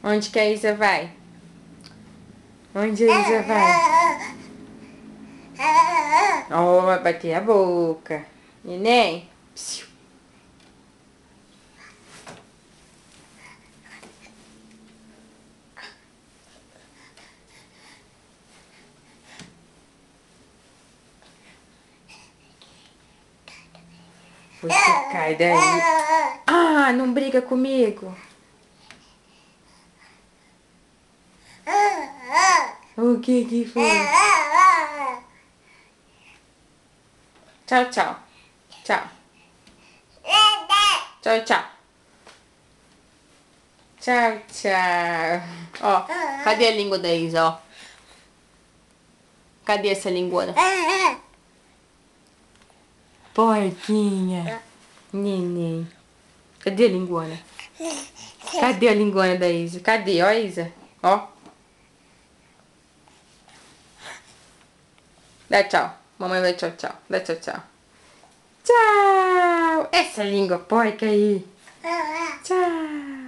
Onde que a Isa vai? Onde a Isa vai? Oh, vai bater a boca. Neném. Psiu. Você cai daí. Ah, não briga comigo. O que foi? Tchau, tchau. Tchau. Tchau, tchau. Tchau, tchau. Ó, cadê a língua da Isa, ó? Cadê essa linguona? Porquinha. Neném. Cadê a linguona? Cadê a linguona da Isa? Cadê? Ó, Isa. Ó. Dá tchau. Mamãe vai tchau, tchau. Dá tchau, tchau. Tchau. Essa língua porca aí. Tchau.